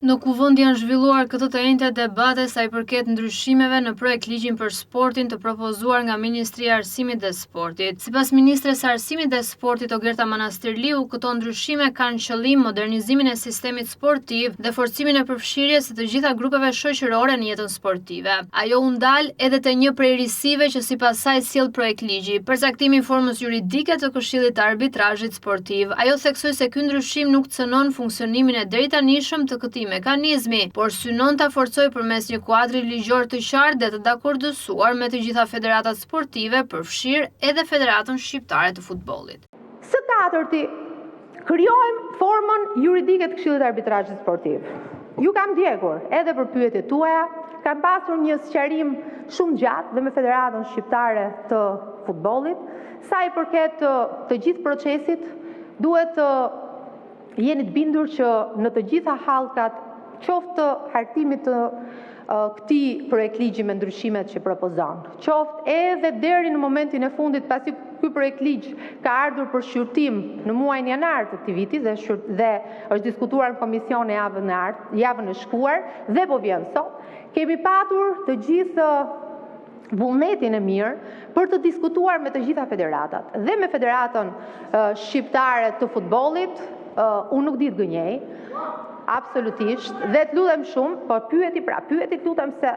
Në Kuvend janë zhvilluar këtë të njëjta debate sa i përket ndryshimeve në projekt ligjin për sportin të propozuar nga Ministria e Arsimit dhe Sportit. Sipas ministres së Arsimit dhe Sportit Ogerta Manastirliu, këto ndryshime kanë qëllim modernizimin e sistemit sportiv dhe forcimin e përfshirjes së të gjitha grupeve shoqërore në jetën sportive. Ajo u ndal edhe te një prej risive që sipas saj sjell projekt ligji, përcaktimi i formës juridike të Këshillit të Arbitrazhit Sportiv. Ajo theksoi se ky ndryshim nuk cënon funksionimin e deritanishëm të këtij mekanizmi, por synon ta forcojë përmes një kuadri ligjor të qartë dhe të dakordësuar me të gjitha federatat sportive, përfshirë edhe Federatën Shqiptare të Futbollit. Së katërti, krijojmë formën juridike të Këshillit të Arbitrazhit Sportiv. Ju kam ndjekur edhe për pyetjet tuaja, kam pasur një sqarim shumë gjatë dhe me Federatën Shqiptare të Futbollit, sa i përket të gjithë procesit, duhet të jeni të bindur që në të gjitha hallkat, qoftë të hartimit të këtij projekt ligji me ndryshimet që propozon, qoftë edhe deri në momentin e fundit, pasi ky projekt ligj ka ardhur për shqyrtim në muajin janar të këtij viti dhe është diskutuar në komision javën e shkuar dhe po vjen sot, kemi patur të gjithë vullnetin e mirë për të diskutuar me të gjitha federatat dhe me Federatën Shqiptare të Futbollit. Unë nuk di të gënjej, absolutisht, dhe të lutem shumë, po pyeti të lutem se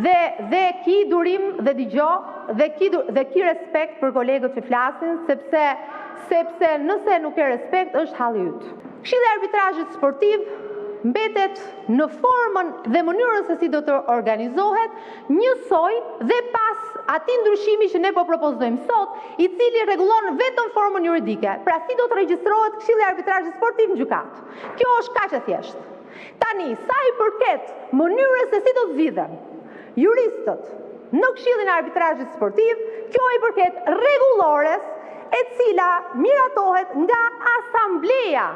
dhe ki durim dhe dëgjoj dhe ki respekt për kolegët që flasin, sepse nëse nuk ke respekt është halli yt. Këshilli i Arbitrazhit Sportiv mbetet në formën dhe mënyrën se si do të organizohet njësoj dhe pas atij ndryshimi që ne po propozojmë sot, i cili rregullon vetëm formën juridike. Pra si do të regjistrohet Këshilli i Arbitrazhit Sportiv në gjykatë. Kjo është kaq e thjeshtë. Tani, sa i përket mënyrës se si do të zgjidhen juristët në Këshillin e Arbitrazhit Sportiv, kjo i përket rregullores e cila miratohet nga asambleja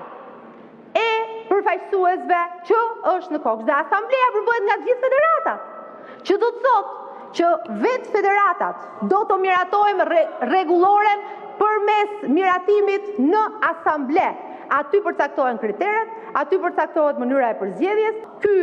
e përfaqësuesve që është në kokë. Dhe asambleja përbëhet nga të gjithë federatat, që do të thotë që vetë federatat do të miratojmë rregulloren përmes miratimit në asamble. Aty përcaktohen kriteret, aty përcaktohet mënyra e përzgjedhjes. Ky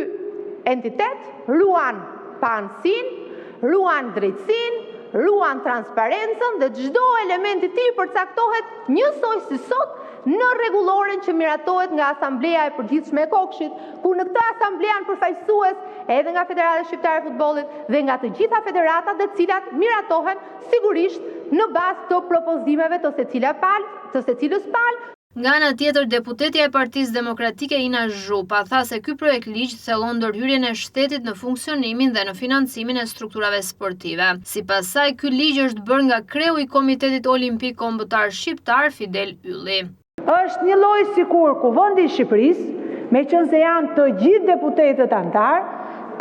entitet ruan paanësinë, ruan drejtësinë, ruan transparencën dhe çdo element i tij përcaktohet njësoj si sot në rregulloren që miratohet nga Asambleja e Përgjithshme e Kokshit, ku në këtë asambble janë përfaqësues edhe nga Federata Shqiptare e Futbollit dhe nga të gjitha federatat, të cilat miratohen sigurisht në bazë të propozimeve të secilës palë. Nga ana tjetër, deputetja e Partisë Demokratike Ina Zhupa tha se ky projekt ligj thellon ndërhyrjen e shtetit në funksionimin dhe në financimin e strukturave sportive. Sipas saj, ky ligj është bërë nga kreu i Komitetit Olimpik Kombëtar Shqiptar Fidel Ylli. Është një lloj sikur Kuvendi i Shqipërisë, meqense janë të gjithë deputetët antar,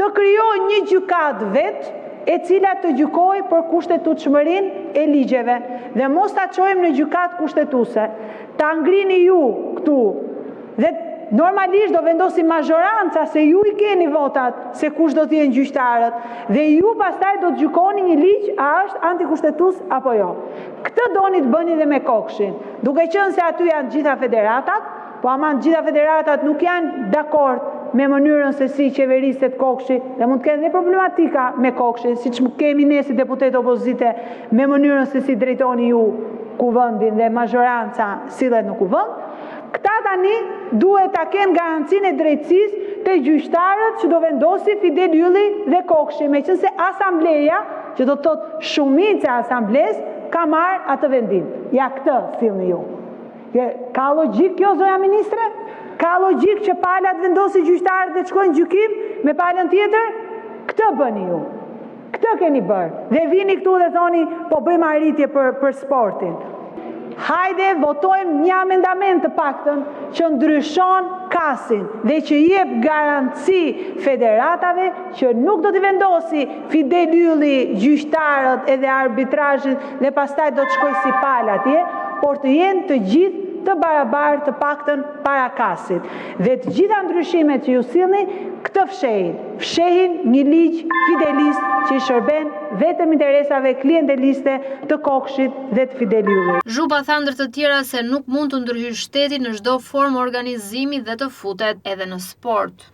të krijojë një gjykatë vetë e cila të gjykojë për kushtetutshmërinë e ligjeve dhe mos ta çojmë në gjykatë kushtetuese. Ta ngrini ju këtu dhe normalisht do vendosi mazhoranca se ju i keni votat se kush do të jenë gjyqtarët dhe ju pastaj do të gjykoni një ligj a është antikushtetues apo jo. Këtë doni të bëni dhe me Kokshin, duke qenë se aty janë gjitha federatat, po ama gjitha federatat nuk janë dakord me mënyrën se si qeveriset Kokshi dhe mund të kenë dhe problematika me Kokshin, siç kemi ne si deputet opozite me mënyrën se si drejtoni ju kuvendin dhe mazhoranca sillet në kuvend. Këta tani duhet ta kenë garancinë e drejtësisë te gjyqtarët që do vendosi Fidel Ylli dhe Kokshi, meqense asambleja, që do të thotë shumica e asamblesë, ka marrë atë vendim. Ja këtë sillni ju. Ka logjik kjo, zoja ministre? Ka logjik që palat vendosi gjyqtarët dhe të shkojnë gjykim me palën tjetër? Këtë bëni ju. Këtë keni bërë. Dhe vini këtu dhe thoni, po bëjmë arritje për sportin. Hajde, votojmë një amendament të paktën që ndryshon kasin dhe që jep garanci federatave që nuk do të vendosi Fidel Ylli gjyqtarët edhe arbitrazhin dhe pastaj do të shkojë si palë atje, por të jenë të gjithë të barabartë të paktën para kasit. Dhe të gjitha ndryshimet që ju sillni, këtë fshehin një ligj fidelist që i shërben vetëm interesave klienteliste të Kokshit dhe të Fidel Yllit. Zhupa tha ndër të tjera se nuk mund të ndërhyjë shteti në çdo formë organizimi dhe të futet edhe në sport.